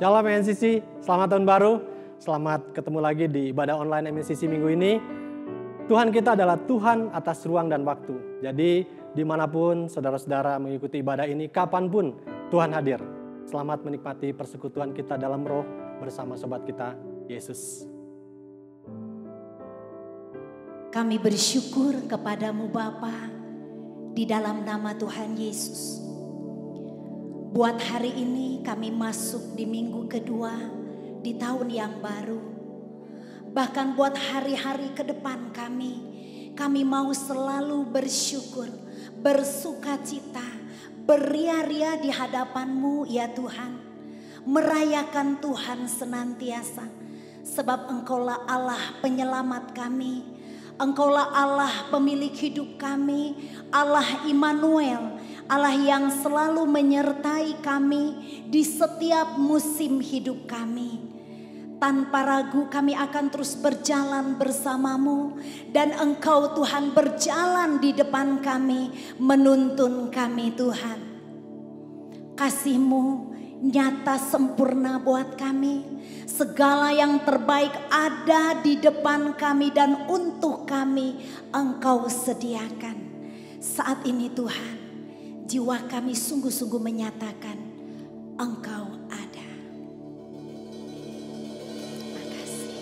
Shalom MNCC, selamat tahun baru. Selamat ketemu lagi di ibadah online MNCC minggu ini. Tuhan kita adalah Tuhan atas ruang dan waktu. Jadi dimanapun saudara-saudara mengikuti ibadah ini, kapanpun Tuhan hadir. Selamat menikmati persekutuan kita dalam roh bersama sobat kita, Yesus. Kami bersyukur kepadamu Bapa di dalam nama Tuhan Yesus. Buat hari ini kami masuk di minggu kedua di tahun yang baru. Bahkan buat hari-hari ke depan kami mau selalu bersyukur, bersukacita, beria-ria di hadapan-Mu ya Tuhan. Merayakan Tuhan senantiasa. Sebab Engkaulah Allah penyelamat kami. Engkaulah Allah pemilik hidup kami. Allah Immanuel. Allah yang selalu menyertai kami di setiap musim hidup kami. Tanpa ragu kami akan terus berjalan bersama-Mu. Dan Engkau Tuhan berjalan di depan kami, menuntun kami Tuhan. Kasih-Mu nyata sempurna buat kami. Segala yang terbaik ada di depan kami dan untuk kami Engkau sediakan. Saat ini Tuhan, jiwa kami sungguh-sungguh menyatakan Engkau ada. Terima kasih.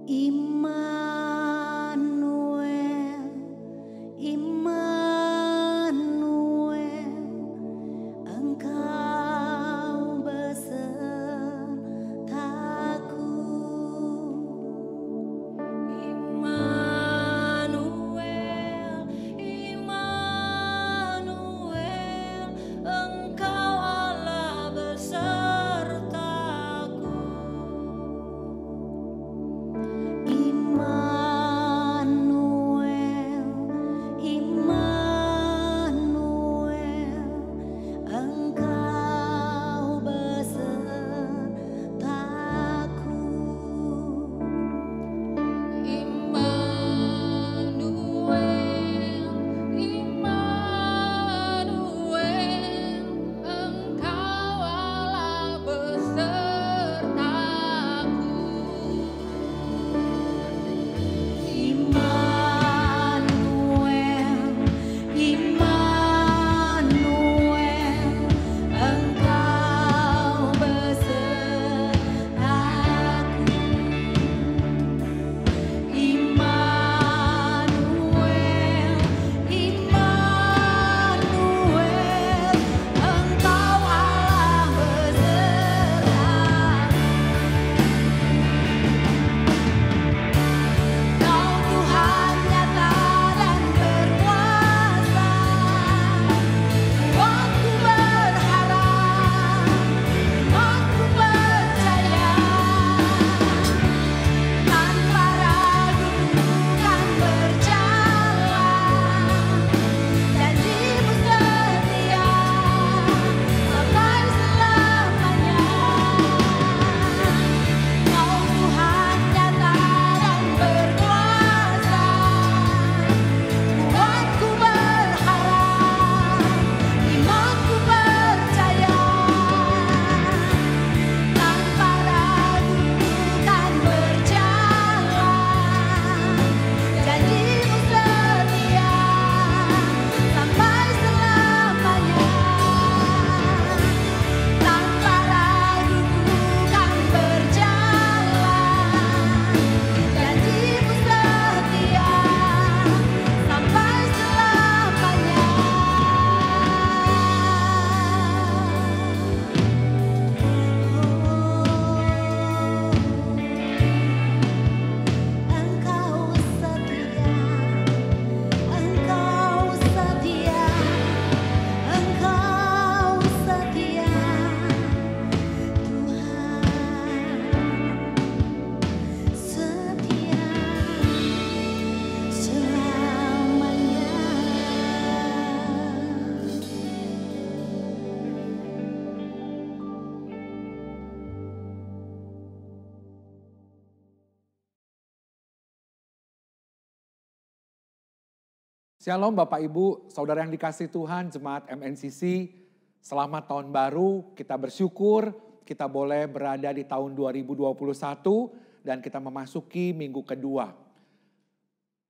Immanuel, Immanuel, Engkau besertaku. Immanuel, Immanuel, Engkau Allah besertaku. Immanuel, Immanuel, Engkau besertaku. Immanuel, Immanuel, Engkau Allah besertaku. Immanuel, Immanuel, Engkau besertaku. Immanuel, Immanuel, Engkau Allah besertaku. Kau Tuhan nyata dan berkuasa, aku berharap, aku percaya, tanpa ragu kan berjalan, janjimu setia sampai selamanya. Kau Tuhan nyata dan berkuasa, buatku berharap, imanku percaya, tanpa ragu kan berjalan, janjimu setia sampai selamanya. Tanpa ragu kan berjalan, janjimu setia sampai selamanya. Engkau setia, Engkau setia, Engkau setia, Tuhan setia selamanya. Shalom Bapak Ibu, Saudara yang dikasihi Tuhan, Jemaat MNCC, selamat tahun baru, kita bersyukur kita boleh berada di tahun 2021 dan kita memasuki minggu kedua.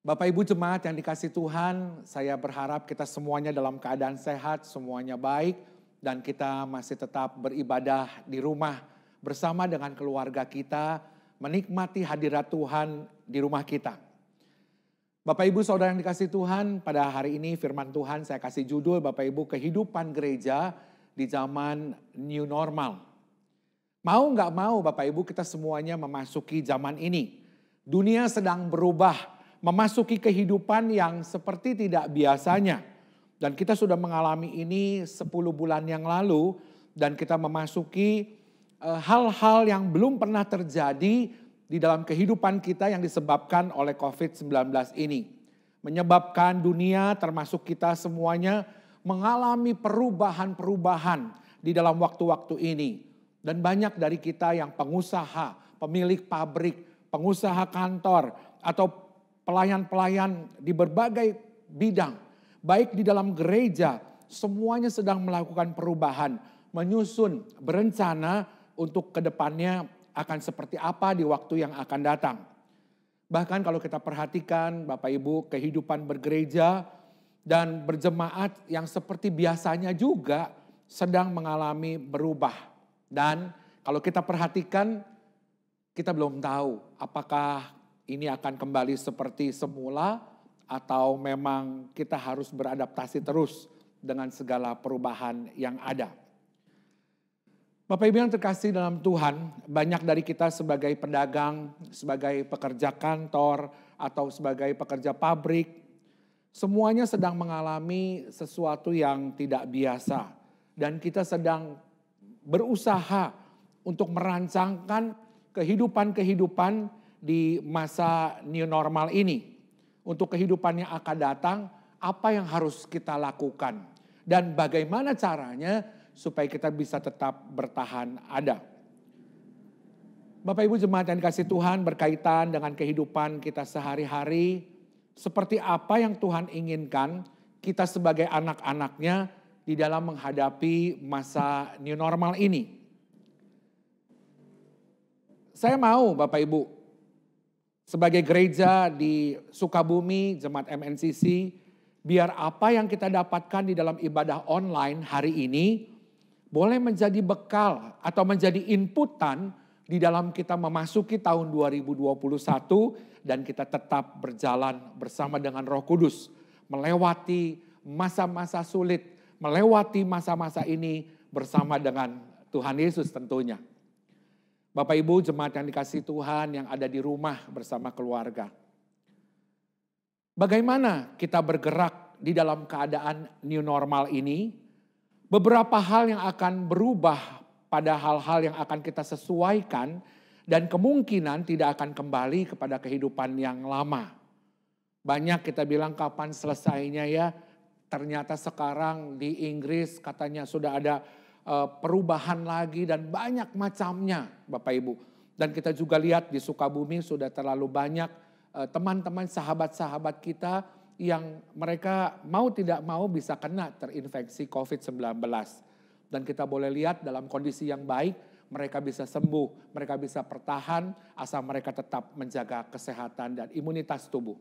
Bapak Ibu Jemaat yang dikasihi Tuhan, saya berharap kita semuanya dalam keadaan sehat, semuanya baik dan kita masih tetap beribadah di rumah bersama dengan keluarga kita, menikmati hadirat Tuhan di rumah kita. Bapak Ibu Saudara yang dikasihi Tuhan, pada hari ini firman Tuhan saya kasih judul Bapak Ibu kehidupan gereja di zaman new normal. Mau nggak mau Bapak Ibu kita semuanya memasuki zaman ini. Dunia sedang berubah, memasuki kehidupan yang seperti tidak biasanya. Dan kita sudah mengalami ini 10 bulan yang lalu dan kita memasuki hal-hal yang belum pernah terjadi di dalam kehidupan kita yang disebabkan oleh COVID-19 ini. Menyebabkan dunia termasuk kita semuanya mengalami perubahan-perubahan di dalam waktu-waktu ini. Dan banyak dari kita yang pengusaha, pemilik pabrik, pengusaha kantor, atau pelayan-pelayan di berbagai bidang. Baik di dalam gereja, semuanya sedang melakukan perubahan, menyusun, berencana untuk kedepannya akan seperti apa di waktu yang akan datang. Bahkan kalau kita perhatikan Bapak Ibu kehidupan bergereja dan berjemaat yang seperti biasanya juga sedang mengalami berubah. Dan kalau kita perhatikan kita belum tahu apakah ini akan kembali seperti semula atau memang kita harus beradaptasi terus dengan segala perubahan yang ada. Bapak Ibu yang terkasih dalam Tuhan, banyak dari kita sebagai pedagang, sebagai pekerja kantor, atau sebagai pekerja pabrik, semuanya sedang mengalami sesuatu yang tidak biasa. Dan kita sedang berusaha untuk merancangkan kehidupan-kehidupan di masa new normal ini. Untuk kehidupan yang akan datang, apa yang harus kita lakukan. Dan bagaimana caranya supaya kita bisa tetap bertahan ada. Bapak Ibu jemaat yang dikasih Tuhan, berkaitan dengan kehidupan kita sehari-hari, seperti apa yang Tuhan inginkan kita sebagai anak-anaknya di dalam menghadapi masa new normal ini. Saya mau Bapak Ibu, sebagai gereja di Sukabumi, jemaat MNCC, biar apa yang kita dapatkan di dalam ibadah online hari ini boleh menjadi bekal atau menjadi inputan di dalam kita memasuki tahun 2021 dan kita tetap berjalan bersama dengan Roh Kudus, melewati masa-masa sulit, melewati masa-masa ini bersama dengan Tuhan Yesus tentunya. Bapak Ibu jemaat yang dikasihi Tuhan yang ada di rumah bersama keluarga. Bagaimana kita bergerak di dalam keadaan new normal ini? Beberapa hal yang akan berubah pada hal-hal yang akan kita sesuaikan dan kemungkinan tidak akan kembali kepada kehidupan yang lama. Banyak kita bilang kapan selesainya ya, ternyata sekarang di Inggris katanya sudah ada perubahan lagi dan banyak macamnya Bapak Ibu. Dan kita juga lihat di Sukabumi sudah terlalu banyak teman-teman sahabat-sahabat kita yang mereka mau tidak mau bisa kena terinfeksi COVID-19. Dan kita boleh lihat dalam kondisi yang baik, mereka bisa sembuh, mereka bisa bertahan, asal mereka tetap menjaga kesehatan dan imunitas tubuh.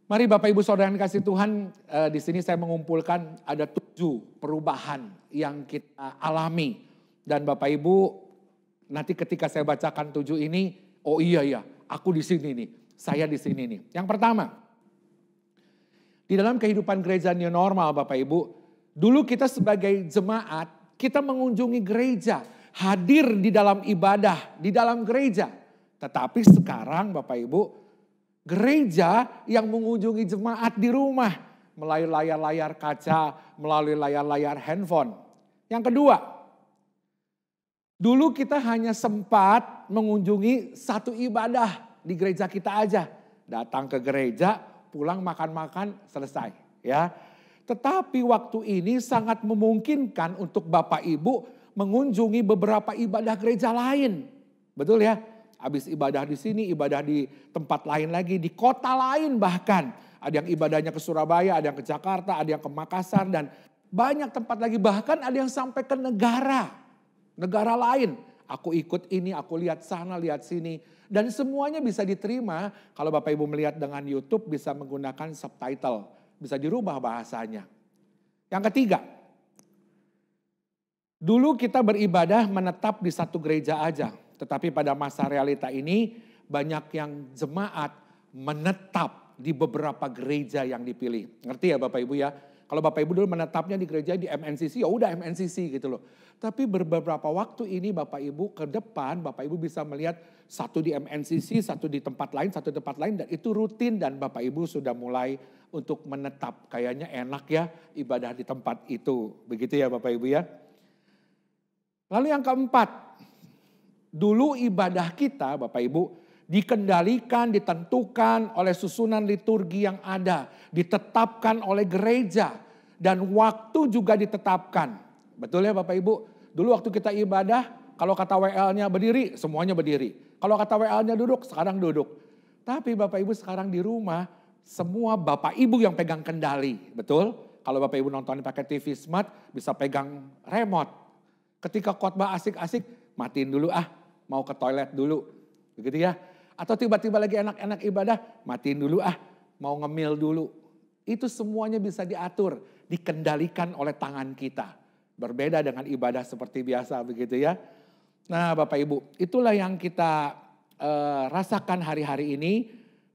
Mari Bapak Ibu Saudara yang dikasih Tuhan, di sini saya mengumpulkan ada 7 perubahan yang kita alami. Dan Bapak Ibu, nanti ketika saya bacakan 7 ini, oh iya, aku di sini nih, saya di sini nih. Yang pertama, di dalam kehidupan gereja new normal Bapak Ibu, dulu kita sebagai jemaat, kita mengunjungi gereja, hadir di dalam ibadah, di dalam gereja. Tetapi sekarang Bapak Ibu, gereja yang mengunjungi jemaat di rumah, melalui layar-layar kaca, melalui layar-layar handphone. Yang kedua, dulu kita hanya sempat mengunjungi satu ibadah di gereja kita aja. Datang ke gereja, pulang makan-makan, selesai. Ya. Tetapi waktu ini sangat memungkinkan untuk Bapak Ibu mengunjungi beberapa ibadah gereja lain. Betul ya? Habis ibadah di sini, ibadah di tempat lain lagi, di kota lain bahkan. Ada yang ibadahnya ke Surabaya, ada yang ke Jakarta, ada yang ke Makassar, dan banyak tempat lagi. Bahkan ada yang sampai ke negara lain. Aku ikut ini, aku lihat sana, lihat sini. Dan semuanya bisa diterima kalau Bapak Ibu melihat dengan YouTube bisa menggunakan subtitle. Bisa dirubah bahasanya. Yang ketiga, dulu kita beribadah menetap di satu gereja aja. Tetapi pada masa realita ini banyak yang jemaat menetap di beberapa gereja yang dipilih. Ngerti ya Bapak Ibu ya? Kalau Bapak Ibu dulu menetapnya di gereja di MNCC, ya udah MNCC gitu loh. Tapi beberapa waktu ini Bapak Ibu ke depan, Bapak Ibu bisa melihat satu di MNCC, satu di tempat lain, satu di tempat lain. Dan itu rutin dan Bapak Ibu sudah mulai untuk menetap. Kayaknya enak ya ibadah di tempat itu. Begitu ya Bapak Ibu ya. Lalu yang keempat, dulu ibadah kita Bapak Ibu dikendalikan, ditentukan oleh susunan liturgi yang ada. Ditetapkan oleh gereja dan waktu juga ditetapkan. Betul ya Bapak Ibu? Dulu waktu kita ibadah, kalau kata WL-nya berdiri, semuanya berdiri. Kalau kata WL-nya duduk, sekarang duduk. Tapi Bapak Ibu sekarang di rumah, semua Bapak Ibu yang pegang kendali. Betul? Kalau Bapak Ibu nonton pakai TV Smart, bisa pegang remote. Ketika khotbah asik-asik, matiin dulu mau ke toilet dulu. Begitu ya. Atau tiba-tiba lagi enak-enak ibadah, matiin dulu mau ngemil dulu. Itu semuanya bisa diatur, dikendalikan oleh tangan kita. Berbeda dengan ibadah seperti biasa begitu ya. Nah Bapak Ibu, itulah yang kita rasakan hari-hari ini,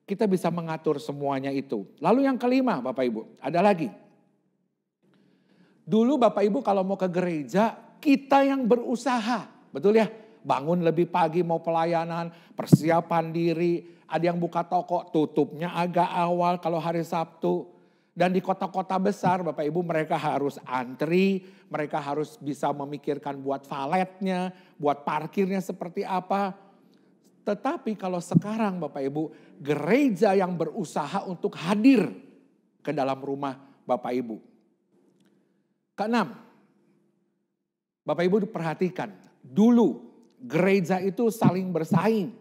kita bisa mengatur semuanya itu. Lalu yang kelima Bapak Ibu, ada lagi. Dulu Bapak Ibu kalau mau ke gereja, kita yang berusaha, betul ya? Bangun lebih pagi mau pelayanan, persiapan diri, ada yang buka toko, tutupnya agak awal kalau hari Sabtu. Dan di kota-kota besar Bapak Ibu mereka harus antri, mereka harus bisa memikirkan buat valetnya, buat parkirnya seperti apa. Tetapi kalau sekarang Bapak Ibu, gereja yang berusaha untuk hadir ke dalam rumah Bapak Ibu. Keenam, Bapak Ibu perhatikan, dulu gereja itu saling bersaing.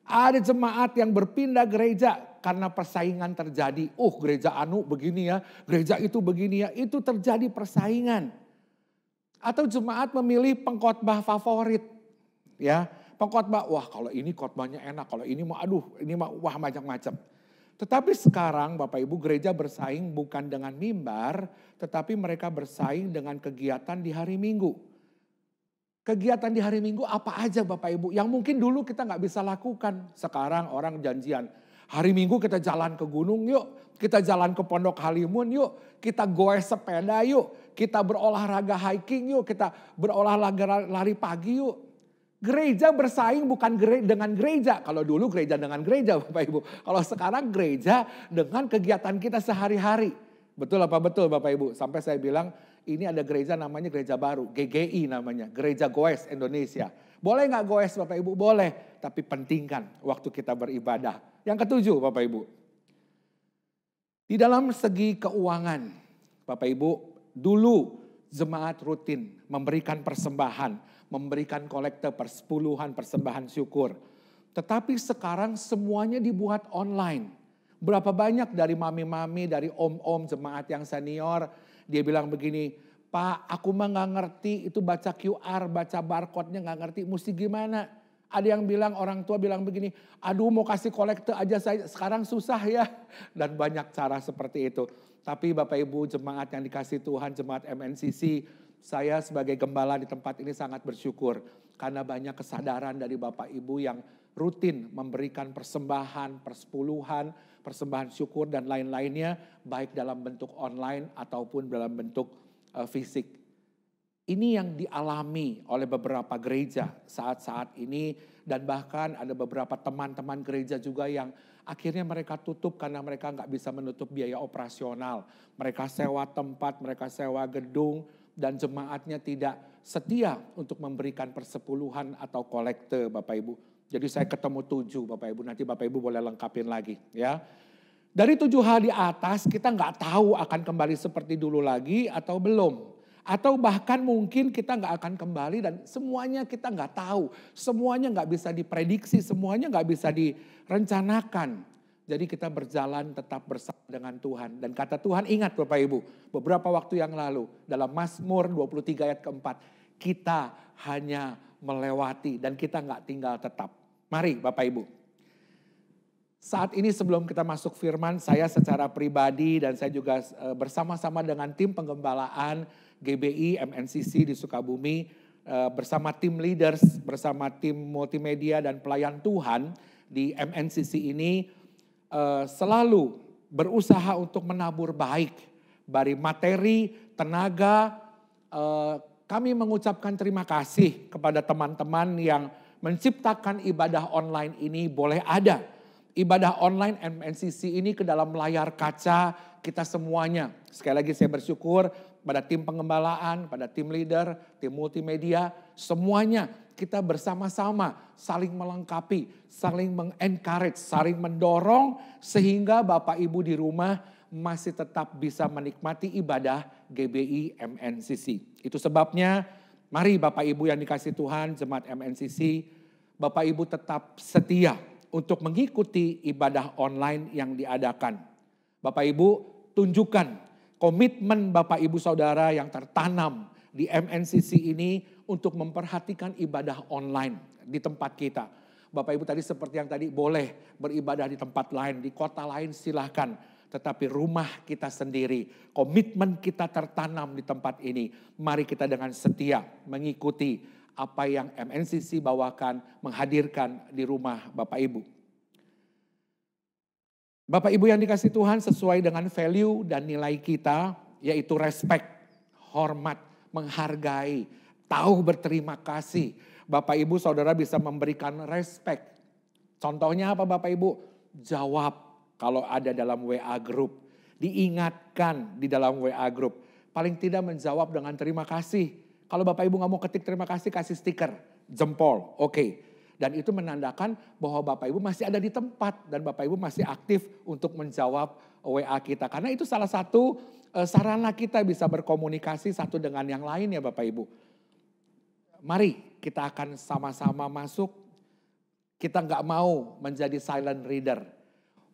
Ada jemaat yang berpindah gereja karena persaingan terjadi. Oh gereja anu begini ya, gereja itu begini ya, itu terjadi persaingan. Atau jemaat memilih pengkhotbah favorit, ya. Pengkhotbah, wah kalau ini khotbahnya enak, kalau ini mau aduh, ini mah wah macam-macam. Tetapi sekarang Bapak Ibu gereja bersaing bukan dengan mimbar, tetapi mereka bersaing dengan kegiatan di hari Minggu. Kegiatan di hari Minggu apa aja Bapak Ibu yang mungkin dulu kita nggak bisa lakukan. Sekarang orang janjian, hari Minggu kita jalan ke gunung yuk, kita jalan ke Pondok Halimun yuk, kita goes sepeda yuk, kita berolahraga hiking yuk, kita berolahraga lari pagi yuk. Gereja bersaing bukan dengan gereja. Kalau dulu gereja dengan gereja Bapak Ibu. Kalau sekarang gereja dengan kegiatan kita sehari-hari. Betul apa betul Bapak Ibu? Sampai saya bilang ini ada gereja namanya gereja baru. GGI namanya. Gereja Goes Indonesia. Boleh gak goes Bapak Ibu? Boleh. Tapi pentingkan waktu kita beribadah. Yang ketujuh Bapak Ibu. Di dalam segi keuangan Bapak Ibu. Dulu jemaat rutin memberikan persembahan. Memberikan kolekte persepuluhan, persembahan syukur. Tetapi sekarang semuanya dibuat online. Berapa banyak dari mami-mami, dari om-om jemaat yang senior. Dia bilang begini, Pak aku mah gak ngerti itu baca QR, baca barcode-nya gak ngerti. Mesti gimana? Ada yang bilang, orang tua bilang begini, aduh mau kasih kolekte aja saya sekarang susah ya. Dan banyak cara seperti itu. Tapi Bapak Ibu jemaat yang dikasih Tuhan, jemaat MNCC, saya sebagai gembala di tempat ini sangat bersyukur karena banyak kesadaran dari Bapak Ibu yang rutin memberikan persembahan, persepuluhan, persembahan syukur dan lain-lainnya baik dalam bentuk online ataupun dalam bentuk fisik. Ini yang dialami oleh beberapa gereja saat-saat ini dan bahkan ada beberapa teman-teman gereja juga yang akhirnya mereka tutup karena mereka nggak bisa menutup biaya operasional. Mereka sewa tempat, mereka sewa gedung. Dan jemaatnya tidak setia untuk memberikan persepuluhan atau kolekte Bapak Ibu. Jadi saya ketemu 7 Bapak Ibu, nanti Bapak Ibu boleh lengkapin lagi ya. Dari 7 hal di atas kita nggak tahu akan kembali seperti dulu lagi atau belum. Atau bahkan mungkin kita nggak akan kembali dan semuanya kita nggak tahu. Semuanya nggak bisa diprediksi, semuanya nggak bisa direncanakan. Jadi kita berjalan tetap bersama dengan Tuhan. Dan kata Tuhan ingat Bapak Ibu, beberapa waktu yang lalu dalam Mazmur 23 ayat keempat, kita hanya melewati dan kita nggak tinggal tetap. Mari Bapak Ibu. Saat ini sebelum kita masuk firman, saya secara pribadi dan saya juga bersama-sama dengan tim penggembalaan GBI MNCC di Sukabumi, bersama tim leaders, bersama tim multimedia dan pelayan Tuhan di MNCC ini, selalu berusaha untuk menabur baik dari materi, tenaga. Kami mengucapkan terima kasih kepada teman-teman yang menciptakan ibadah online ini boleh ada. Ibadah online MNCC ini ke dalam layar kaca kita semuanya. Sekali lagi saya bersyukur pada tim pengembalaan, pada tim leader, tim multimedia, semuanya kita bersama-sama saling melengkapi, saling mengencourage, saling mendorong sehingga Bapak Ibu di rumah masih tetap bisa menikmati ibadah GBI MNCC. Itu sebabnya mari Bapak Ibu yang dikasih Tuhan, jemaat MNCC, Bapak Ibu tetap setia untuk mengikuti ibadah online yang diadakan. Bapak Ibu tunjukkan komitmen Bapak Ibu Saudara yang tertanam di MNCC ini untuk memperhatikan ibadah online di tempat kita. Bapak Ibu tadi seperti yang tadi boleh beribadah di tempat lain, di kota lain silahkan. Tetapi rumah kita sendiri, komitmen kita tertanam di tempat ini. Mari kita dengan setia mengikuti apa yang MNCC bawakan, menghadirkan di rumah Bapak Ibu. Bapak Ibu yang dikasih Tuhan, sesuai dengan value dan nilai kita, yaitu respect, hormat, menghargai, tahu berterima kasih. Bapak Ibu saudara bisa memberikan respect. Contohnya apa Bapak Ibu? Jawab kalau ada dalam WA group. Diingatkan di dalam WA group. Paling tidak menjawab dengan terima kasih. Kalau Bapak Ibu nggak mau ketik terima kasih, kasih stiker, jempol, oke. Dan itu menandakan bahwa Bapak Ibu masih ada di tempat dan Bapak Ibu masih aktif untuk menjawab WA kita. Karena itu salah satu sarana kita bisa berkomunikasi satu dengan yang lain ya Bapak Ibu. Mari kita akan sama-sama masuk. Kita nggak mau menjadi silent reader.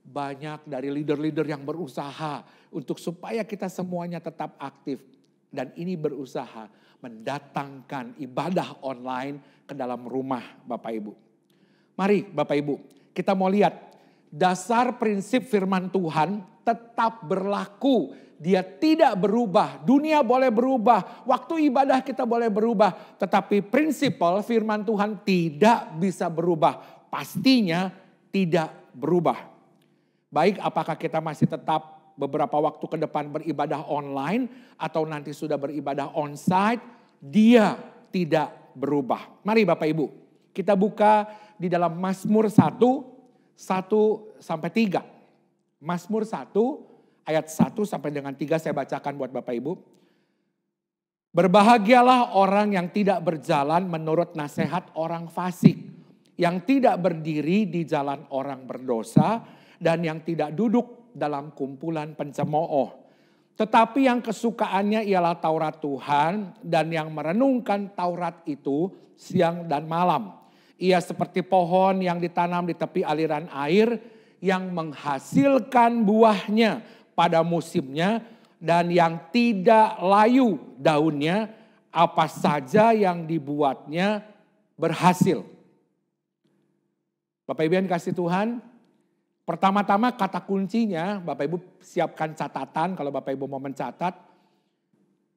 Banyak dari leader-leader yang berusaha untuk supaya kita semuanya tetap aktif. Dan ini berusaha mendatangkan ibadah online ke dalam rumah Bapak Ibu. Mari Bapak Ibu, kita mau lihat dasar prinsip firman Tuhan tetap berlaku. Dia tidak berubah, dunia boleh berubah, waktu ibadah kita boleh berubah. Tetapi prinsip firman Tuhan tidak bisa berubah, pastinya tidak berubah. Baik apakah kita masih tetap beberapa waktu ke depan beribadah online atau nanti sudah beribadah onsite, dia tidak berubah. Mari Bapak Ibu, kita buka di dalam Mazmur 1 sampai 3. Mazmur 1 ayat 1 sampai dengan 3 saya bacakan buat Bapak Ibu. Berbahagialah orang yang tidak berjalan menurut nasihat orang fasik, yang tidak berdiri di jalan orang berdosa, dan yang tidak duduk dalam kumpulan pencemooh. Tetapi yang kesukaannya ialah Taurat Tuhan dan yang merenungkan Taurat itu siang dan malam. Ia seperti pohon yang ditanam di tepi aliran air yang menghasilkan buahnya pada musimnya dan yang tidak layu daunnya, apa saja yang dibuatnya berhasil. Bapak Ibu yang dikasih Tuhan, pertama-tama kata kuncinya, Bapak Ibu siapkan catatan kalau Bapak Ibu mau mencatat.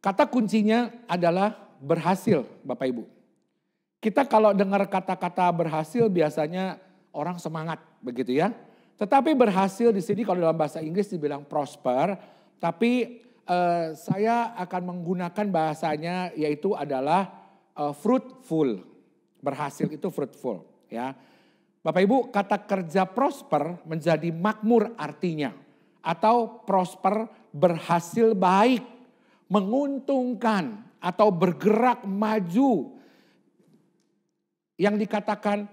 Kata kuncinya adalah berhasil Bapak Ibu. Kita kalau dengar kata-kata berhasil biasanya orang semangat begitu ya. Tetapi berhasil di sini kalau dalam bahasa Inggris dibilang prosper. Tapi saya akan menggunakan bahasanya yaitu adalah fruitful. Berhasil itu fruitful ya. Bapak Ibu, kata kerja prosper menjadi makmur artinya. Atau prosper berhasil baik, menguntungkan atau bergerak maju. Yang dikatakan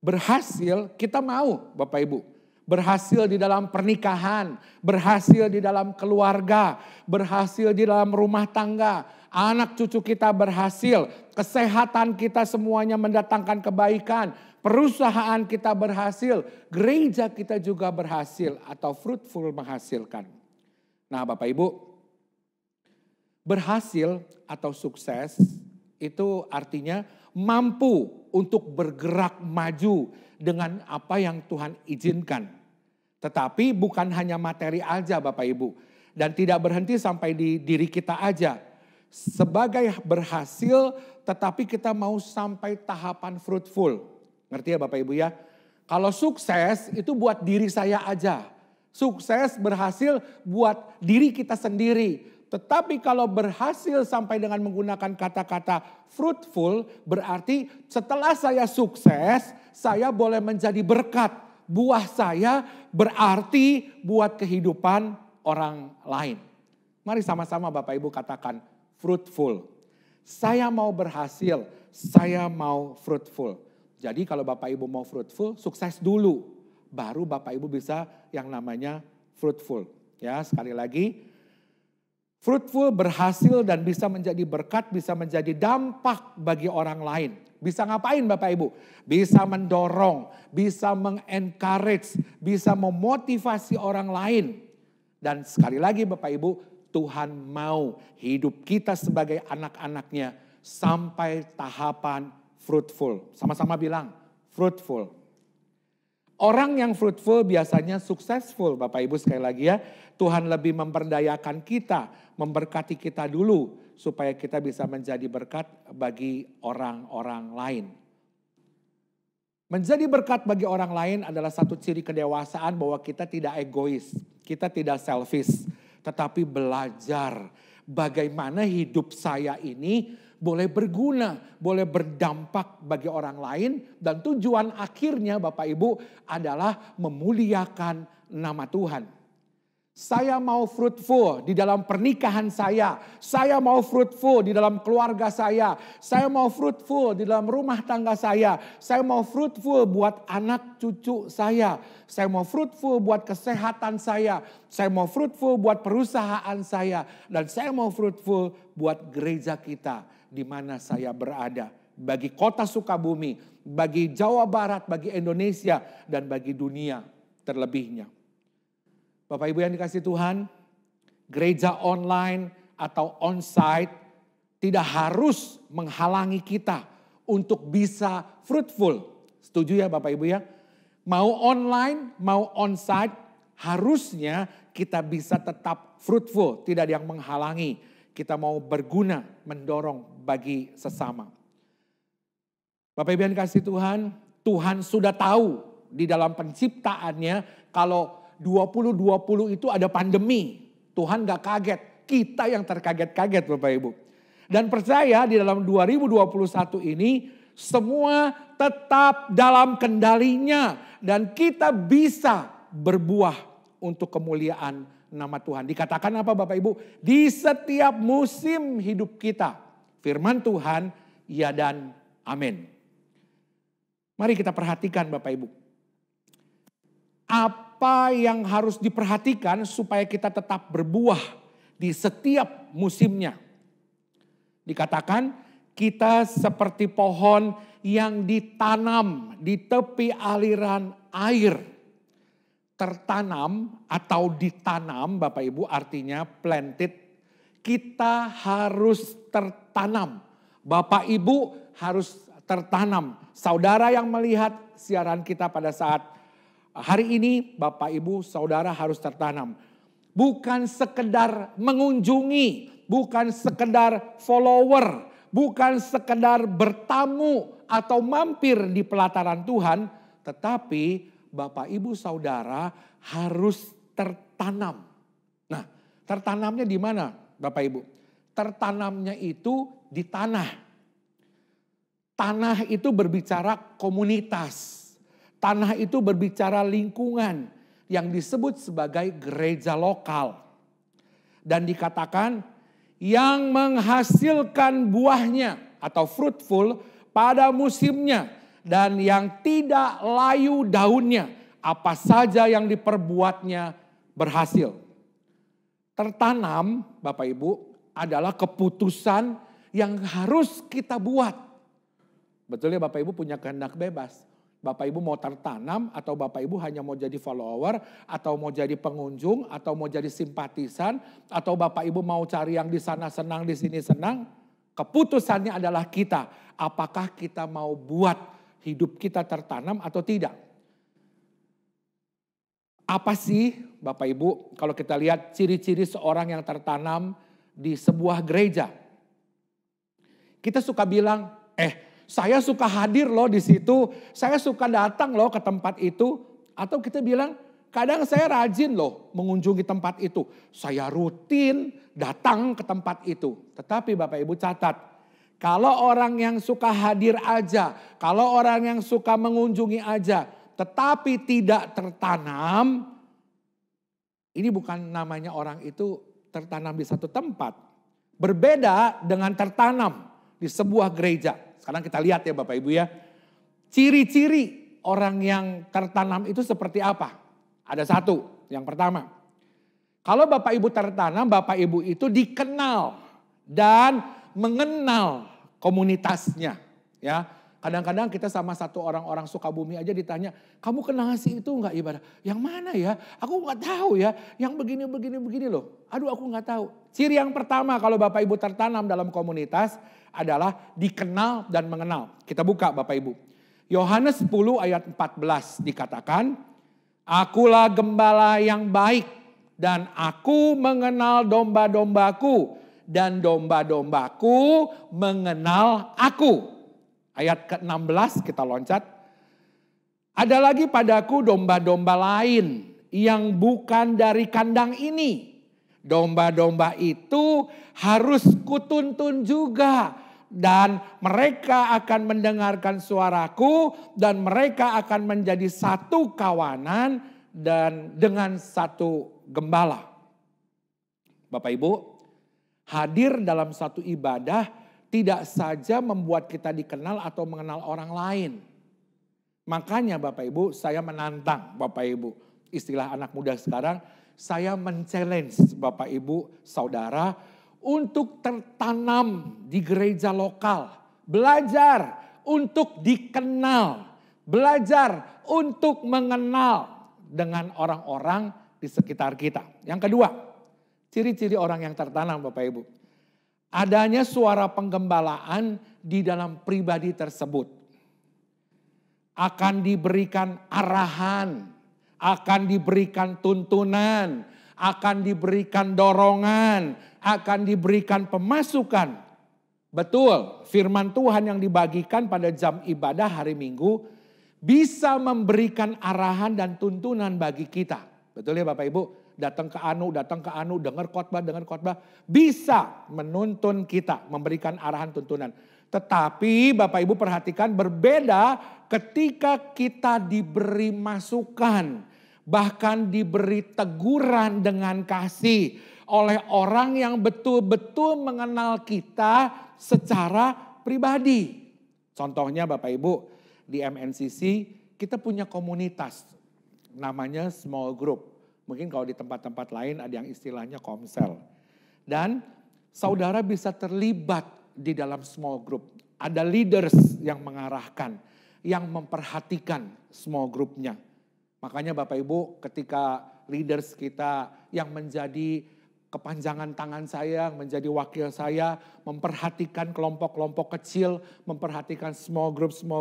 berhasil kita mau Bapak Ibu. Berhasil di dalam pernikahan, berhasil di dalam keluarga, berhasil di dalam rumah tangga. Anak cucu kita berhasil, kesehatan kita semuanya mendatangkan kebaikan. Perusahaan kita berhasil, gereja kita juga berhasil atau fruitful menghasilkan. Nah Bapak Ibu, berhasil atau sukses itu artinya mampu untuk bergerak maju dengan apa yang Tuhan izinkan. Tetapi bukan hanya materi aja Bapak Ibu. Dan tidak berhenti sampai di diri kita aja. Sebagai berhasil tetapi kita mau sampai tahapan fruitful. Ngerti ya Bapak Ibu ya? Kalau sukses itu buat diri saya aja. Sukses berhasil buat diri kita sendiri. Tetapi kalau berhasil sampai dengan menggunakan kata-kata fruitful berarti setelah saya sukses saya boleh menjadi berkat. Buah saya berarti buat kehidupan orang lain. Mari sama-sama Bapak Ibu katakan fruitful. Saya mau berhasil, saya mau fruitful. Jadi kalau Bapak Ibu mau fruitful, sukses dulu. Baru Bapak Ibu bisa yang namanya fruitful. Ya, sekali lagi. Fruitful berhasil dan bisa menjadi berkat, bisa menjadi dampak bagi orang lain. Bisa ngapain Bapak Ibu? Bisa mendorong, bisa mengencourage, bisa memotivasi orang lain. Dan sekali lagi Bapak Ibu, Tuhan mau hidup kita sebagai anak-anaknya sampai tahapan fruitful. Sama-sama bilang fruitful. Orang yang fruitful biasanya successful Bapak Ibu sekali lagi ya. Tuhan lebih memberdayakan kita, memberkati kita dulu supaya kita bisa menjadi berkat bagi orang-orang lain. Menjadi berkat bagi orang lain adalah satu ciri kedewasaan bahwa kita tidak egois, kita tidak selfish, tetapi belajar bagaimana hidup saya ini boleh berguna, boleh berdampak bagi orang lain, dan tujuan akhirnya Bapak Ibu adalah memuliakan nama Tuhan. Saya mau fruitful di dalam pernikahan saya mau fruitful di dalam keluarga saya mau fruitful di dalam rumah tangga saya mau fruitful buat anak cucu saya mau fruitful buat kesehatan saya mau fruitful buat perusahaan saya, dan saya mau fruitful buat gereja kita di mana saya berada. Bagi kota Sukabumi, bagi Jawa Barat, bagi Indonesia, dan bagi dunia terlebihnya. Bapak Ibu yang dikasihi Tuhan, gereja online atau onsite tidak harus menghalangi kita untuk bisa fruitful. Setuju ya Bapak Ibu ya? Mau online, mau onsite, harusnya kita bisa tetap fruitful. Tidak ada yang menghalangi. Kita mau berguna, mendorong bagi sesama. Bapak Ibu yang dikasihi Tuhan, Tuhan sudah tahu di dalam penciptaannya kalau 2020 itu ada pandemi. Tuhan gak kaget, kita yang terkaget-kaget Bapak Ibu. Dan percaya di dalam 2021 ini semua tetap dalam kendalinya. Dan kita bisa berbuah untuk kemuliaan nama Tuhan. Dikatakan apa Bapak Ibu? Di setiap musim hidup kita. Firman Tuhan, ya dan amin. Mari kita perhatikan Bapak Ibu. Apa yang harus diperhatikan supaya kita tetap berbuah di setiap musimnya. Dikatakan kita seperti pohon yang ditanam di tepi aliran air. Tertanam atau ditanam Bapak Ibu artinya planted. Kita harus tertanam. Bapak Ibu harus tertanam. Saudara yang melihat siaran kita pada saat hari ini, Bapak Ibu Saudara harus tertanam. Bukan sekedar mengunjungi, bukan sekedar follower, bukan sekedar bertamu atau mampir di pelataran Tuhan, tetapi Bapak Ibu Saudara harus tertanam. Nah, tertanamnya di mana Bapak Ibu? Tertanamnya itu di tanah. Tanah itu berbicara komunitas. Tanah itu berbicara lingkungan yang disebut sebagai gereja lokal. Dan dikatakan yang menghasilkan buahnya atau fruitful pada musimnya. Dan yang tidak layu daunnya, apa saja yang diperbuatnya berhasil. Tertanam Bapak Ibu adalah keputusan yang harus kita buat. Betul ya Bapak Ibu punya kehendak bebas. Bapak Ibu mau tertanam atau Bapak Ibu hanya mau jadi follower atau mau jadi pengunjung atau mau jadi simpatisan atau Bapak Ibu mau cari yang di sana senang di sini senang. Keputusannya adalah kita. Apakah kita mau buat hidup kita tertanam atau tidak? Apa sih Bapak Ibu kalau kita lihat ciri-ciri seorang yang tertanam di sebuah gereja? Kita suka bilang, saya suka hadir loh di situ, saya suka datang loh ke tempat itu. Atau kita bilang, kadang saya rajin loh mengunjungi tempat itu. Saya rutin datang ke tempat itu. Tetapi Bapak Ibu catat, kalau orang yang suka hadir aja, kalau orang yang suka mengunjungi aja, tetapi tidak tertanam, ini bukan namanya orang itu tertanam di satu tempat. Berbeda dengan tertanam di sebuah gereja. Sekarang kita lihat ya Bapak Ibu ya. Ciri-ciri orang yang tertanam itu seperti apa? Ada satu, yang pertama. Kalau Bapak Ibu tertanam, Bapak Ibu itu dikenal dan mengenal komunitasnya. Ya, kadang-kadang kita sama satu orang-orang Sukabumi aja ditanya, kamu kenal sih itu enggak ibadah? Yang mana ya? Aku enggak tahu ya. Yang begini loh. Aduh aku enggak tahu. Ciri yang pertama kalau Bapak Ibu tertanam dalam komunitas adalah dikenal dan mengenal. Kita buka Bapak Ibu. Yohanes 10 ayat 14 dikatakan, akulah gembala yang baik dan aku mengenal domba-dombaku dan domba-dombaku mengenal aku. Ayat ke-16 kita loncat. Ada lagi padaku domba-domba lain yang bukan dari kandang ini. Domba-domba itu harus kutuntun juga. Dan mereka akan mendengarkan suaraku dan mereka akan menjadi satu kawanan dan dengan satu gembala. Bapak Ibu, hadir dalam satu ibadah tidak saja membuat kita dikenal atau mengenal orang lain. Makanya Bapak Ibu, saya menantang Bapak Ibu, istilah anak muda sekarang, saya men-challenge Bapak Ibu, saudara, untuk tertanam di gereja lokal. Belajar untuk dikenal. Belajar untuk mengenal dengan orang-orang di sekitar kita. Yang kedua, ciri-ciri orang yang tertanam Bapak Ibu. Adanya suara penggembalaan di dalam pribadi tersebut. Akan diberikan arahan, akan diberikan tuntunan, akan diberikan dorongan, akan diberikan pemasukan. Betul, firman Tuhan yang dibagikan pada jam ibadah hari Minggu bisa memberikan arahan dan tuntunan bagi kita. Betul ya Bapak Ibu? Datang ke anu, dengar khotbah, bisa menuntun kita, memberikan arahan tuntunan. Tetapi Bapak Ibu perhatikan berbeda ketika kita diberi masukan, bahkan diberi teguran dengan kasih oleh orang yang betul-betul mengenal kita secara pribadi. Contohnya Bapak Ibu, di MNCC kita punya komunitas namanya small group. Mungkin kalau di tempat-tempat lain ada yang istilahnya komsel. Dan saudara bisa terlibat di dalam small group. Ada leaders yang mengarahkan, yang memperhatikan small groupnya. Makanya Bapak Ibu ketika leaders kita yang menjadi kepanjangan tangan saya, menjadi wakil saya, memperhatikan kelompok-kelompok kecil, memperhatikan small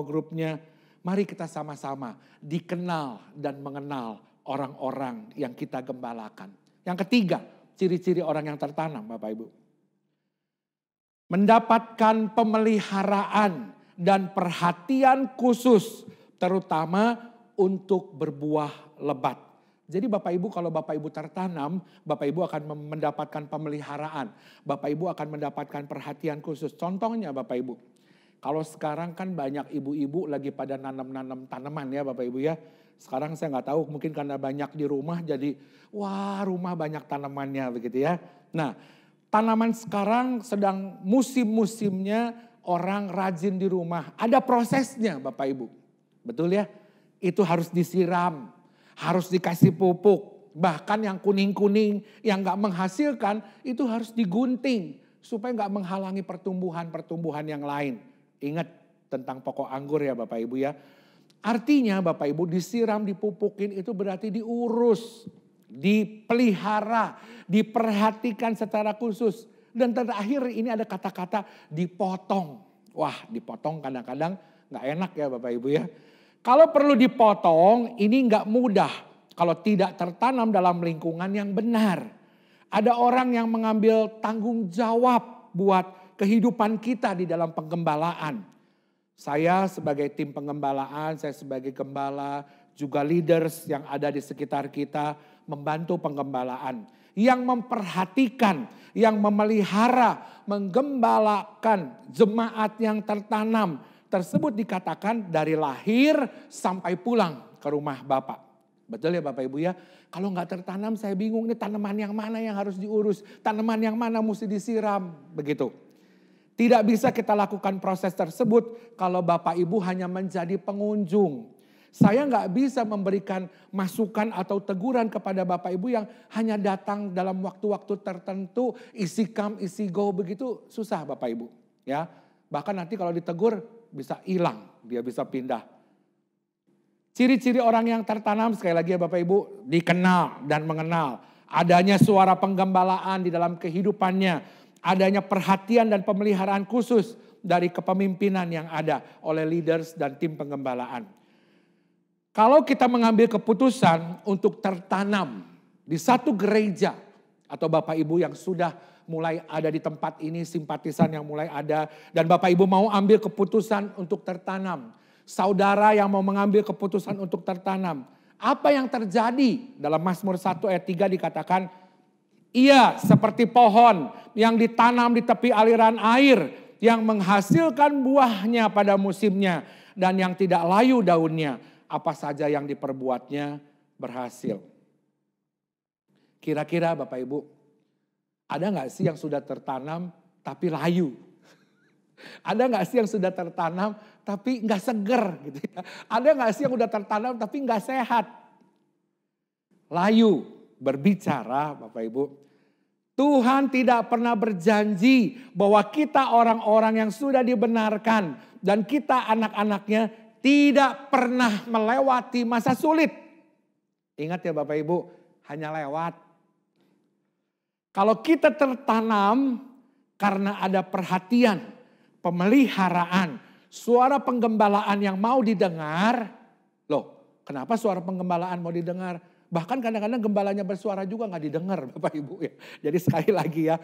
groupnya. Mari kita sama-sama dikenal dan mengenal orang-orang yang kita gembalakan. Yang ketiga, ciri-ciri orang yang tertanam Bapak Ibu. Mendapatkan pemeliharaan dan perhatian khusus, terutama untuk berbuah lebat. Jadi Bapak Ibu kalau Bapak Ibu tertanam, Bapak Ibu akan mendapatkan pemeliharaan. Bapak Ibu akan mendapatkan perhatian khusus. Contohnya Bapak Ibu, kalau sekarang kan banyak ibu-ibu lagi pada nanam-nanam tanaman ya Bapak Ibu ya. Sekarang saya nggak tahu mungkin karena banyak di rumah jadi wah rumah banyak tanamannya begitu ya. Nah tanaman sekarang sedang musim-musimnya orang rajin di rumah. Ada prosesnya Bapak Ibu. Betul ya? Itu harus disiram. Harus dikasih pupuk, bahkan yang kuning-kuning, yang gak menghasilkan, itu harus digunting. Supaya gak menghalangi pertumbuhan-pertumbuhan yang lain. Ingat tentang pokok anggur ya Bapak Ibu ya. Artinya Bapak Ibu disiram, dipupukin itu berarti diurus, dipelihara, diperhatikan secara khusus. Dan terakhir ini ada kata-kata dipotong. Wah dipotong kadang-kadang gak enak ya Bapak Ibu ya. Kalau perlu dipotong, ini nggak mudah kalau tidak tertanam dalam lingkungan yang benar. Ada orang yang mengambil tanggung jawab buat kehidupan kita di dalam penggembalaan. Saya sebagai tim penggembalaan, saya sebagai gembala, juga leaders yang ada di sekitar kita membantu penggembalaan. Yang memperhatikan, yang memelihara, menggembalakan jemaat yang tertanam. Tersebut dikatakan dari lahir sampai pulang ke rumah Bapak. Betul ya Bapak Ibu ya. Kalau nggak tertanam saya bingung nih tanaman yang mana yang harus diurus. Tanaman yang mana mesti disiram. Begitu. Tidak bisa kita lakukan proses tersebut kalau Bapak Ibu hanya menjadi pengunjung. Saya nggak bisa memberikan masukan atau teguran kepada Bapak Ibu yang hanya datang dalam waktu-waktu tertentu. Isi come, isi go begitu susah Bapak Ibu. Ya, bahkan nanti kalau ditegur bisa hilang, dia bisa pindah. Ciri-ciri orang yang tertanam sekali lagi ya Bapak Ibu, dikenal dan mengenal. Adanya suara penggembalaan di dalam kehidupannya. Adanya perhatian dan pemeliharaan khusus dari kepemimpinan yang ada oleh leaders dan tim penggembalaan. Kalau kita mengambil keputusan untuk tertanam di satu gereja atau Bapak Ibu yang sudah mulai ada di tempat ini, simpatisan yang mulai ada. Dan Bapak Ibu mau ambil keputusan untuk tertanam. Saudara yang mau mengambil keputusan untuk tertanam. Apa yang terjadi? Dalam Mazmur 1 ayat 3 dikatakan, ia seperti pohon yang ditanam di tepi aliran air, yang menghasilkan buahnya pada musimnya, dan yang tidak layu daunnya. Apa saja yang diperbuatnya berhasil. Kira-kira Bapak Ibu, ada gak sih yang sudah tertanam tapi layu? Ada gak sih yang sudah tertanam tapi gak seger gitu ya? Ada gak sih yang sudah tertanam tapi gak sehat? Layu berbicara Bapak Ibu. Tuhan tidak pernah berjanji bahwa kita orang-orang yang sudah dibenarkan dan kita anak-anaknya tidak pernah melewati masa sulit. Ingat ya Bapak Ibu, hanya lewat. Kalau kita tertanam karena ada perhatian, pemeliharaan, suara penggembalaan yang mau didengar. Loh, kenapa suara penggembalaan mau didengar? Bahkan kadang-kadang gembalanya bersuara juga gak didengar Bapak Ibu ya. Jadi sekali lagi ya,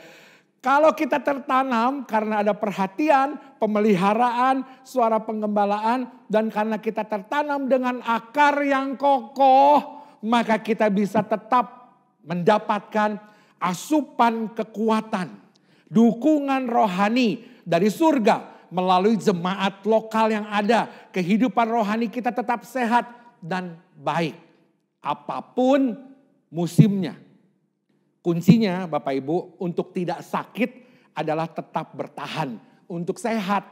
kalau kita tertanam karena ada perhatian, pemeliharaan, suara penggembalaan, dan karena kita tertanam dengan akar yang kokoh, maka kita bisa tetap mendapatkan asupan kekuatan, dukungan rohani dari surga melalui jemaat lokal yang ada. Kehidupan rohani kita tetap sehat dan baik. Apapun musimnya. Kuncinya Bapak Ibu untuk tidak sakit adalah tetap bertahan. Untuk sehat.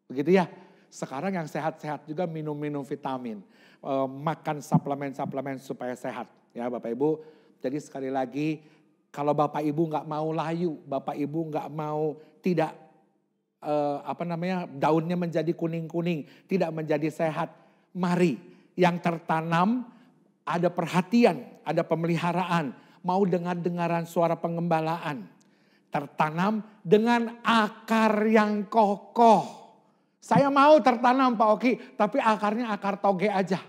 Begitu ya. Sekarang yang sehat-sehat juga minum-minum vitamin. Makan suplemen-suplemen supaya sehat. Ya Bapak Ibu. Jadi sekali lagi, kalau Bapak Ibu gak mau layu, Bapak Ibu gak mau tidak daunnya menjadi kuning-kuning, tidak menjadi sehat. Mari yang tertanam ada perhatian, ada pemeliharaan, mau dengar-dengaran suara pengembalaan. Tertanam dengan akar yang kokoh. Saya mau tertanam Pak Oki, tapi akarnya akar toge aja.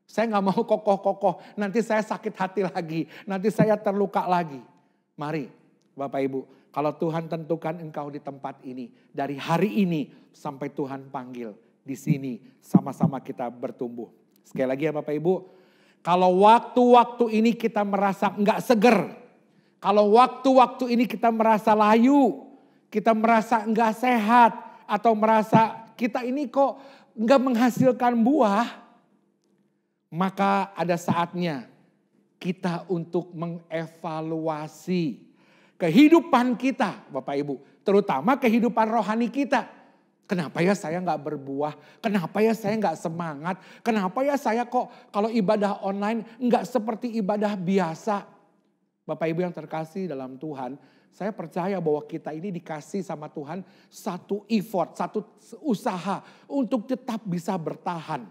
Saya gak mau kokoh-kokoh, nanti saya sakit hati lagi, nanti saya terluka lagi. Mari Bapak Ibu, kalau Tuhan tentukan engkau di tempat ini, dari hari ini sampai Tuhan panggil di sini, sama-sama kita bertumbuh. Sekali lagi ya Bapak Ibu, kalau waktu-waktu ini kita merasa enggak seger, kalau waktu-waktu ini kita merasa layu, kita merasa enggak sehat, atau merasa kita ini kok enggak menghasilkan buah, maka ada saatnya kita untuk mengevaluasi kehidupan kita Bapak Ibu. Terutama kehidupan rohani kita. Kenapa ya saya gak berbuah? Kenapa ya saya gak semangat? Kenapa ya saya kok kalau ibadah online gak seperti ibadah biasa? Bapak Ibu yang terkasih dalam Tuhan, saya percaya bahwa kita ini dikasih sama Tuhan satu effort, satu usaha untuk tetap bisa bertahan.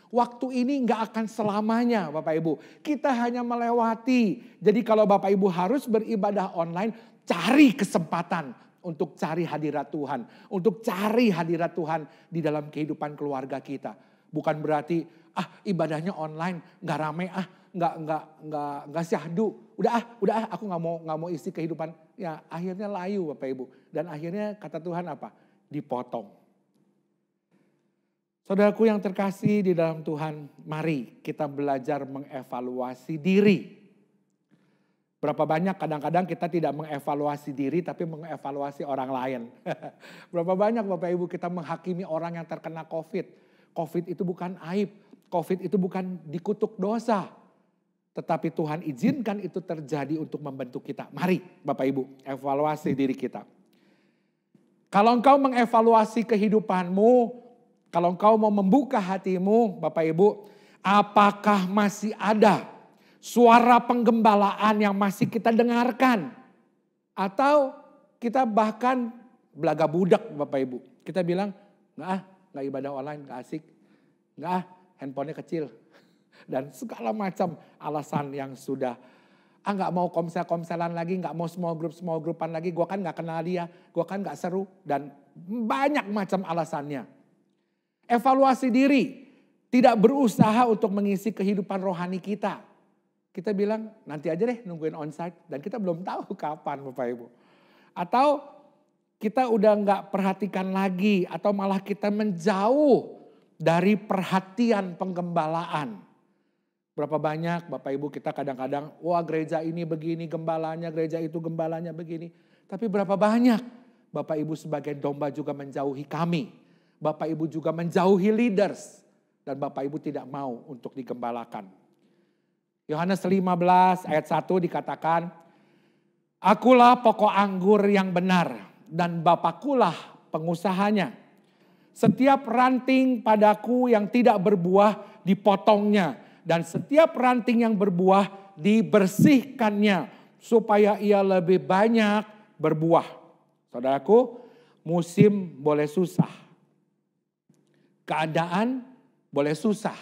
Waktu ini gak akan selamanya Bapak Ibu. Kita hanya melewati. Jadi kalau Bapak Ibu harus beribadah online, cari kesempatan untuk cari hadirat Tuhan. Untuk cari hadirat Tuhan di dalam kehidupan keluarga kita. Bukan berarti ibadahnya online gak rame, gak syahdu. Udah aku gak mau isi kehidupan. Ya akhirnya layu Bapak Ibu. Dan akhirnya kata Tuhan apa? Dipotong. Saudaraku yang terkasih di dalam Tuhan, mari kita belajar mengevaluasi diri. Berapa banyak kadang-kadang kita tidak mengevaluasi diri tapi mengevaluasi orang lain. Berapa banyak Bapak Ibu kita menghakimi orang yang terkena COVID. COVID itu bukan aib, COVID itu bukan dikutuk dosa. Tetapi Tuhan izinkan itu terjadi untuk membentuk kita. Mari Bapak Ibu evaluasi diri kita. Kalau engkau mengevaluasi kehidupanmu, kalau engkau mau membuka hatimu Bapak Ibu, apakah masih ada suara penggembalaan yang masih kita dengarkan? Atau kita bahkan belaga budak Bapak Ibu. Kita bilang, nggak ibadah online, nggak asik. Handphonenya kecil. Dan segala macam alasan yang sudah, nggak mau komsel-komselan lagi, nggak mau small groupan lagi, gue kan nggak kenal dia, gue kan nggak seru. Dan banyak macam alasannya. Evaluasi diri, tidak berusaha untuk mengisi kehidupan rohani kita. Kita bilang nanti aja deh nungguin onsite dan kita belum tahu kapan Bapak Ibu. Atau kita udah nggak perhatikan lagi atau malah kita menjauh dari perhatian penggembalaan. Berapa banyak Bapak Ibu kita kadang-kadang, wah gereja ini begini gembalanya, gereja itu gembalanya begini. Tapi berapa banyak Bapak Ibu sebagai domba juga menjauhi kami. Bapak Ibu juga menjauhi leaders. Dan Bapak Ibu tidak mau untuk digembalakan. Yohanes 15 ayat 1 dikatakan, akulah pokok anggur yang benar dan Bapakkulah pengusahanya. Setiap ranting padaku yang tidak berbuah dipotongnya. Dan setiap ranting yang berbuah dibersihkannya. Supaya ia lebih banyak berbuah. Saudaraku, musim boleh susah. Keadaan boleh susah.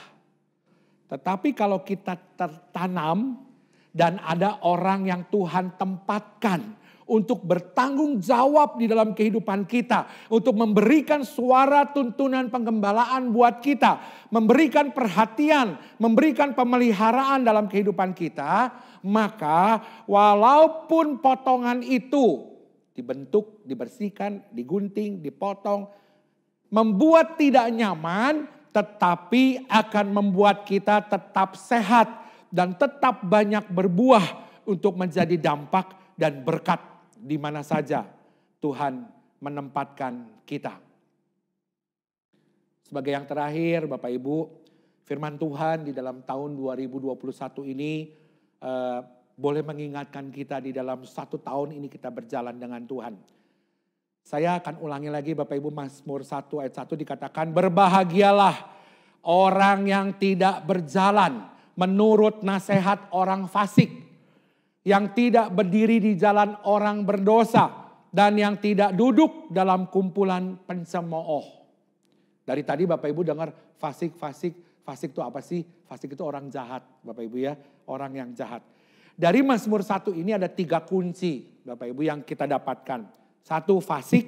Tetapi kalau kita tertanam dan ada orang yang Tuhan tempatkan untuk bertanggung jawab di dalam kehidupan kita. Untuk memberikan suara tuntunan penggembalaan buat kita. Memberikan perhatian, memberikan pemeliharaan dalam kehidupan kita. Maka walaupun potongan itu dibentuk, dibersihkan, digunting, dipotong. Membuat tidak nyaman, tetapi akan membuat kita tetap sehat. Dan tetap banyak berbuah untuk menjadi dampak dan berkat di mana saja Tuhan menempatkan kita. Sebagai yang terakhir Bapak Ibu, firman Tuhan di dalam tahun 2021 ini boleh mengingatkan kita di dalam 1 tahun ini kita berjalan dengan Tuhan. Saya akan ulangi lagi Bapak Ibu, Mazmur 1 ayat 1 dikatakan, berbahagialah orang yang tidak berjalan menurut nasihat orang fasik. Yang tidak berdiri di jalan orang berdosa. Dan yang tidak duduk dalam kumpulan pencemooh. Dari tadi Bapak Ibu dengar fasik. Fasik itu apa sih? Fasik itu orang jahat Bapak Ibu ya. Orang yang jahat. Dari Mazmur 1 ini ada 3 kunci Bapak Ibu yang kita dapatkan. 1 fasik,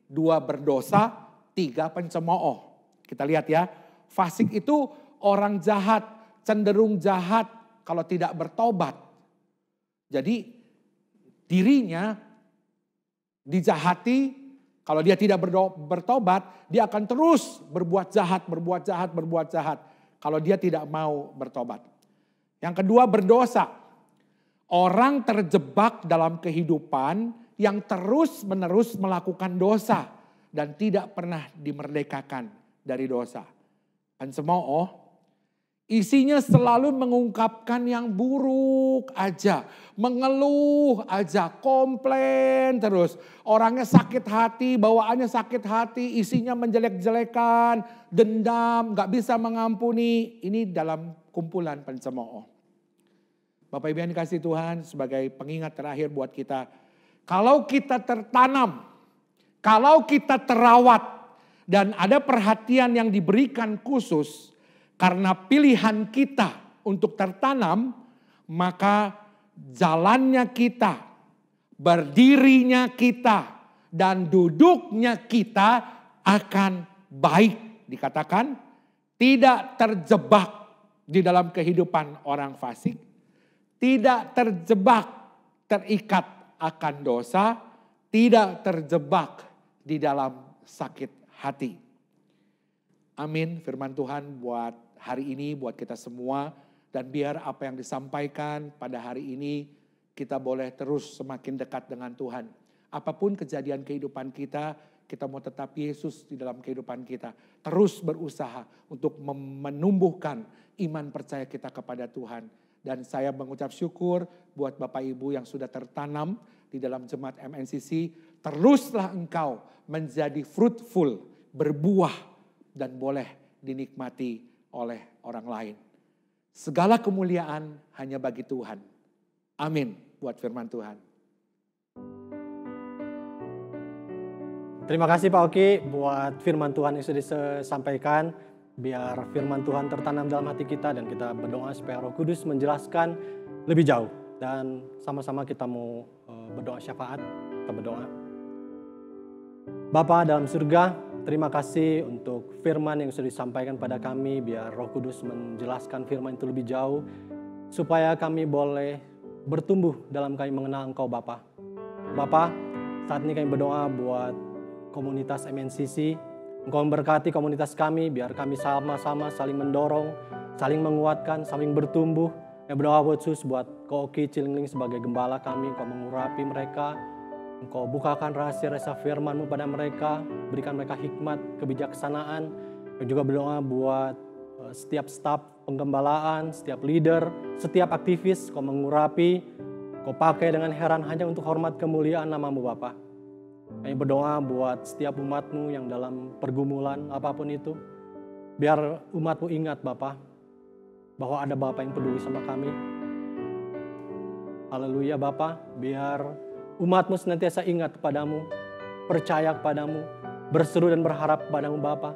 2 berdosa, 3 pencemooh. Kita lihat ya. Fasik itu orang jahat, cenderung jahat kalau tidak bertobat. Jadi dirinya dijahati, kalau dia tidak bertobat, dia akan terus berbuat jahat. Kalau dia tidak mau bertobat. Yang kedua berdosa. Orang terjebak dalam kehidupan yang terus-menerus melakukan dosa. Dan tidak pernah dimerdekakan dari dosa. Pencemooh. Isinya selalu mengungkapkan yang buruk aja. Mengeluh aja, komplain terus. Orangnya sakit hati, bawaannya sakit hati, isinya menjelek-jelekan, dendam, gak bisa mengampuni. Ini dalam kumpulan pencemooh. Bapak Ibu yang dikasihi Tuhan, sebagai pengingat terakhir buat kita. Kalau kita tertanam, kalau kita terawat, dan ada perhatian yang diberikan khusus, karena pilihan kita untuk tertanam, maka jalannya kita, berdirinya kita, dan duduknya kita akan baik. Dikatakan tidak terjebak di dalam kehidupan orang fasik, tidak terjebak, terikat akan dosa, tidak terjebak di dalam sakit hati. Amin, firman Tuhan buat hari ini, buat kita semua. Dan biar apa yang disampaikan pada hari ini, kita boleh terus semakin dekat dengan Tuhan. Apapun kejadian kehidupan kita mau tetap Yesus di dalam kehidupan kita. Terus berusaha untuk menumbuhkan iman percaya kita kepada Tuhan. Dan saya mengucap syukur buat Bapak Ibu yang sudah tertanam di dalam jemaat MNCC. Teruslah engkau menjadi fruitful, berbuah, dan boleh dinikmati oleh orang lain. Segala kemuliaan hanya bagi Tuhan. Amin buat firman Tuhan. Terima kasih Pak Oki buat firman Tuhan yang sudah disampaikan. Biar firman Tuhan tertanam dalam hati kita dan kita berdoa supaya Roh Kudus menjelaskan lebih jauh. Dan sama-sama kita mau berdoa syafaat, kita berdoa. Bapa dalam surga, terima kasih untuk firman yang sudah disampaikan pada kami. Biar Roh Kudus menjelaskan firman itu lebih jauh. Supaya kami boleh bertumbuh dalam kami mengenal Engkau Bapa. Bapa, Saat ini kami berdoa buat komunitas MNCC. Engkau memberkati komunitas kami, biar kami sama-sama saling mendorong, saling menguatkan, saling bertumbuh. Kami berdoa buat Yesus, buat Ko Oki Cilingling sebagai gembala kami. Engkau mengurapi mereka, Engkau bukakan rahasia-rahasia firman-Mu pada mereka, berikan mereka hikmat, kebijaksanaan. Kami juga berdoa buat setiap staf penggembalaan, setiap leader, setiap aktivis. Kau mengurapi, Kau pakai dengan heran hanya untuk hormat kemuliaan nama-Mu Bapa. Kami berdoa buat setiap umat-Mu yang dalam pergumulan apapun itu. Biar umat-Mu ingat Bapa, bahwa ada Bapa yang peduli sama kami. Haleluya Bapa, biar umat-Mu senantiasa ingat kepadamu, percaya kepadamu, berseru dan berharap kepadamu Bapa.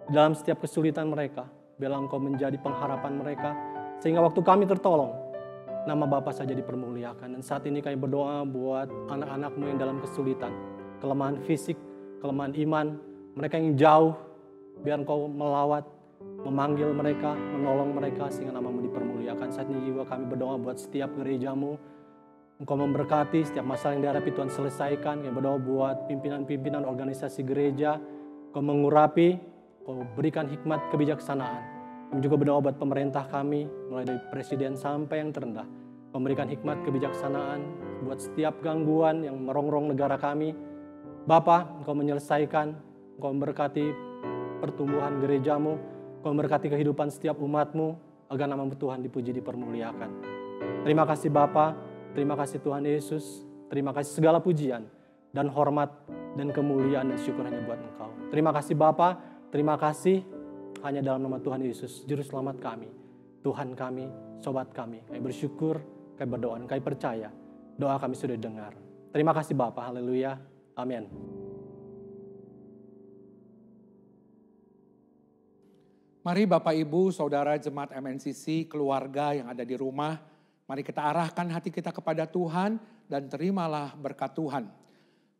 Dalam setiap kesulitan mereka, biarlah Engkau menjadi pengharapan mereka. Sehingga waktu kami tertolong, nama Bapa saja dipermuliakan. Dan saat ini kami berdoa buat anak-anak-Mu yang dalam kesulitan, kelemahan fisik, kelemahan iman, mereka yang jauh, biar Engkau melawat, memanggil mereka, menolong mereka sehingga nama-Mu dipermuliakan. Saat ini juga kami berdoa buat setiap gereja-Mu, Engkau memberkati setiap masalah yang dihadapi Tuhan selesaikan. Kami berdoa buat pimpinan-pimpinan organisasi gereja, Engkau mengurapi, Engkau berikan hikmat kebijaksanaan. Kami juga berdoa buat pemerintah kami, mulai dari presiden sampai yang terendah. Memberikan hikmat kebijaksanaan buat setiap gangguan yang merongrong negara kami. Bapa, Engkau menyelesaikan, Engkau memberkati pertumbuhan gereja-Mu, Engkau memberkati kehidupan setiap umat-Mu, agar nama-Mu Tuhan dipuji, dipermuliakan. Terima kasih Bapa, terima kasih Tuhan Yesus, terima kasih segala pujian dan hormat dan kemuliaan dan syukur hanya buat Engkau. Terima kasih Bapa, terima kasih hanya dalam nama Tuhan Yesus, Juru Selamat kami, Tuhan kami, sobat kami. Kami bersyukur, kami berdoa, kami percaya. Doa kami sudah dengar. Terima kasih Bapa, haleluya, amin. Mari Bapak Ibu, Saudara Jemaat MNCC, keluarga yang ada di rumah, mari kita arahkan hati kita kepada Tuhan dan terimalah berkat Tuhan.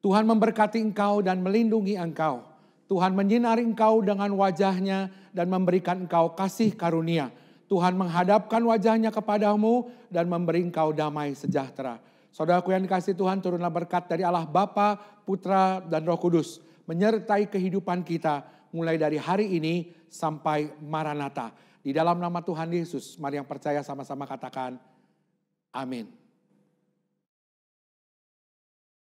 Tuhan memberkati engkau dan melindungi engkau. Tuhan menyinari engkau dengan wajah-Nya dan memberikan engkau kasih karunia. Tuhan menghadapkan wajah-Nya kepadamu dan memberi engkau damai sejahtera. Saudaraku yang dikasihi Tuhan, turunlah berkat dari Allah Bapa, Putra, dan Roh Kudus menyertai kehidupan kita mulai dari hari ini sampai Maranatha. Di dalam nama Tuhan Yesus, mari yang percaya sama-sama katakan amin.